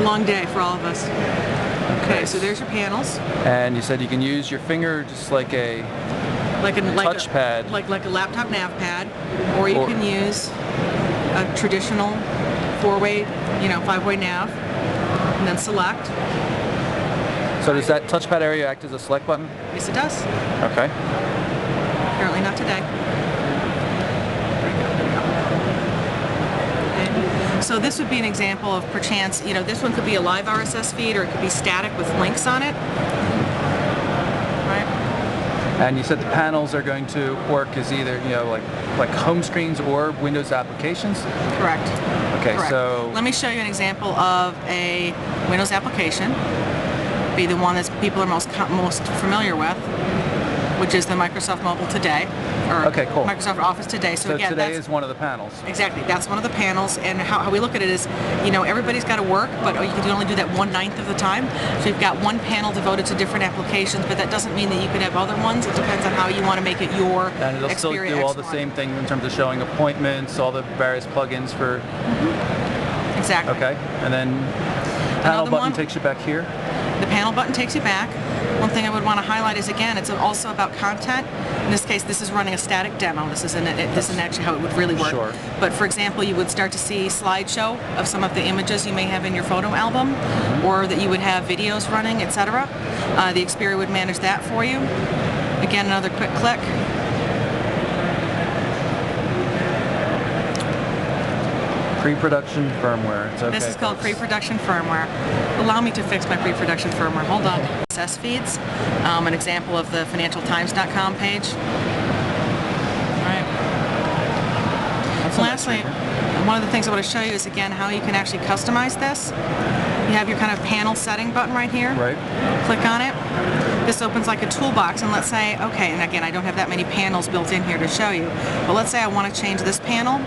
Long day for all of us. Okay, so there's your panels. And you said you can use your finger just like a touchpad. Like a laptop nav pad, or you can use a traditional 4-way, 5-way nav, and then select. So does that touchpad area act as a select button? Yes, it does. Okay. Apparently not today. Okay. So this would be an example of perchance, this one could be a live RSS feed, or it could be static with links on it. And you said the panels are going to work as either, like home screens or Windows applications? Correct. Okay, Correct. so... Let me show you an example of a Windows application. Be the one that people are most familiar with, which is the Microsoft Mobile Today, or Microsoft Office Today. So again, Today is one of the panels. Exactly, that's one of the panels, and how we look at it is, everybody's got to work, but you can only do that 1/9 of the time. So you've got one panel devoted to different applications, but that doesn't mean that you can have other ones. It depends on how you want to make it your And it'll still Xperia do all X1. the same thing in terms of showing appointments, all the various plugins for... Exactly. Okay, and then panel button takes you back here. The panel button takes you back. One thing I would want to highlight is, again, it's also about content. In this case, this is running a static demo. This isn't actually how it would really work. Sure. But for example, you would start to see slideshow of some of the images you may have in your photo album, or that you would have videos running, etc. The Xperia would manage that for you. Again, another quick click. Pre-production firmware. It's okay. This is called pre-production firmware. Allow me to fix my pre-production firmware. Hold on. RSS feeds. An example of the financialtimes.com page. All right. Lastly, one of the things I want to show you is, again, how you can actually customize this. You have your kind of panel setting button right here. Right. Click on it. This opens like a toolbox, and let's say, okay, and again, I don't have that many panels built in here to show you, but let's say I want to change this panel.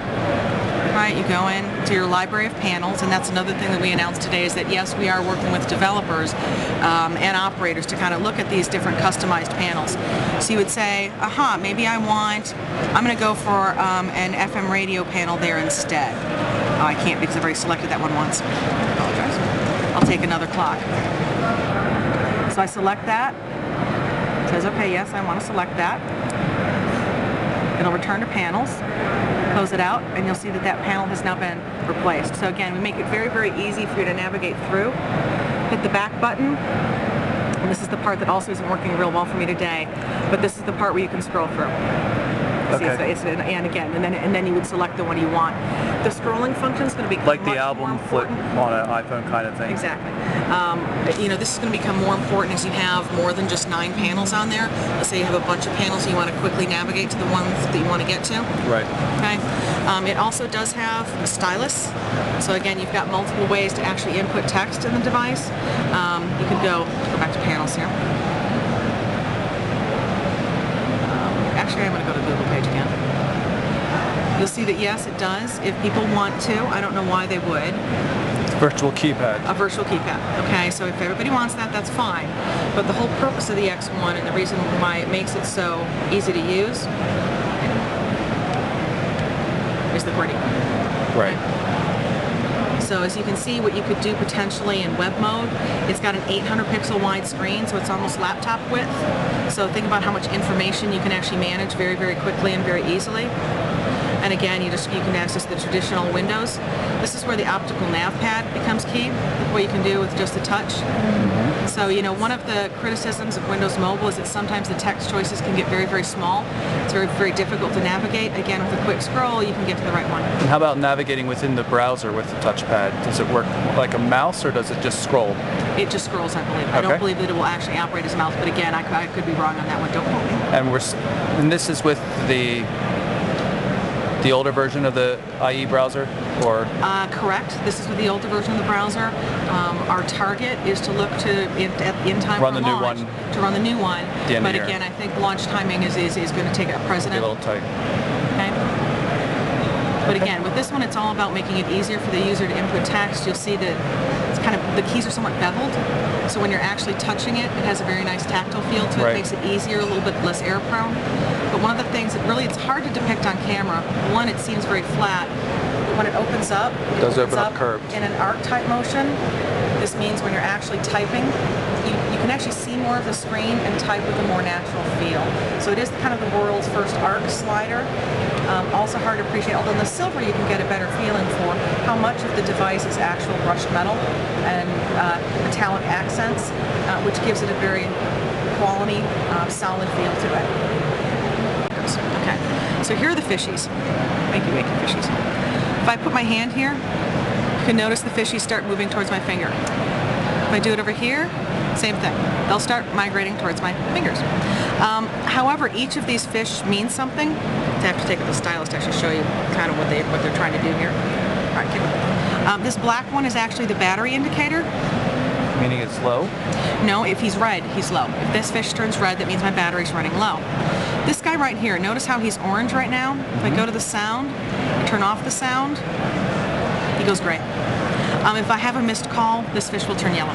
Right, you go in to your library of panels, and that's another thing that we announced today, is that yes, we are working with developers and operators to kind of look at these different customized panels. So you would say, maybe I'm going to go for an FM radio panel there instead. Oh, I can't because I've already selected that one once. I apologize. I'll take another clock. So I select that. It says, okay, yes, I want to select that. It'll return to panels. Close it out, and you'll see that that panel has now been replaced. So again, we make it very, very easy for you to navigate through. Hit the back button, and this is the part that also isn't working real well for me today, but this is the part where you can scroll through. Okay. See, and again, and then you would select the one you want. The scrolling function is going to be like the album flip on an iPhone kind of thing. Exactly. This is going to become more important as you have more than just 9 panels on there. Let's say you have a bunch of panels and you want to quickly navigate to the ones that you want to get to. Right. Okay. It also does have a stylus. So again, you've got multiple ways to actually input text in the device. You can go back to panels here. Actually, I'm going to go to the Google page again. You'll see that yes, it does. If people want to, I don't know why they would. Virtual keypad. A virtual keypad. Okay, so if everybody wants that, that's fine. But the whole purpose of the X1 and the reason why it makes it so easy to use is the QWERTY. Right. So as you can see, what you could do potentially in web mode, it's got an 800 pixel wide screen, so it's almost laptop width. So think about how much information you can actually manage very, very quickly and very easily. And again, you can access the traditional windows. This is where the optical nav pad becomes key, what you can do with just a touch. So, one of the criticisms of Windows Mobile is that sometimes the text choices can get very, very small. It's very, very difficult to navigate. Again, with a quick scroll, you can get to the right one. And how about navigating within the browser with the touchpad? Does it work like a mouse, or does it just scroll? It just scrolls, I believe. Okay. I don't believe that it will actually operate as a mouse, but again, I could be wrong on that one. Don't quote me. And this is with the older version of the IE browser, or? Correct. This is with the older version of the browser. Our target is to look in time run for the launch, new one. to run the new one. But again, I think launch timing is going to take a precedent. A little tight. Okay. But again, with this one, it's all about making it easier for the user to input text. You'll see that it's the keys are somewhat beveled. So when you're actually touching it, it has a very nice tactile feel to it. Right. It makes it easier, a little bit less error prone. But one of the things that really it's hard to depict on camera, one, it seems very flat. when it opens up, It does open up curved. in an arc type motion. This means when you're actually typing, you can actually see more of the screen and type with a more natural feel. So it is kind of the world's first arc slider. Also hard to appreciate, although in the silver you can get a better feeling for how much of the device is actual brushed metal and metallic accents, which gives it a very quality, solid feel to it. Okay, so here are the fishies. Wakey fishies. If I put my hand here, you can notice the fishies start moving towards my finger. If I do it over here, same thing. They'll start migrating towards my fingers. However, each of these fish means something. I have to take the stylus to actually show you kind of what they're trying to do here. All right, kid. This black one is actually the battery indicator. Meaning it's low? No, if he's red, he's low. If this fish turns red, that means my battery's running low. This guy right here, notice how he's orange right now? If I go to the sound, I turn off the sound, he goes gray. If I have a missed call, this fish will turn yellow.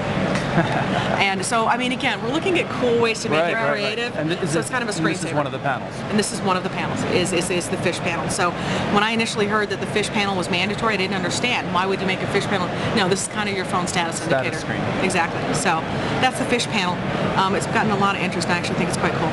And so, I mean, again, we're looking at cool ways to make it creative. And so it's kind of a screensaver. This is one of the panels. And this is one of the panels, is the fish panel. So when I initially heard that the fish panel was mandatory, I didn't understand. Why would you make a fish panel? No, this is kind of your phone status indicator. Screen. Exactly. So that's the fish panel. It's gotten a lot of interest, and I actually think it's quite cool.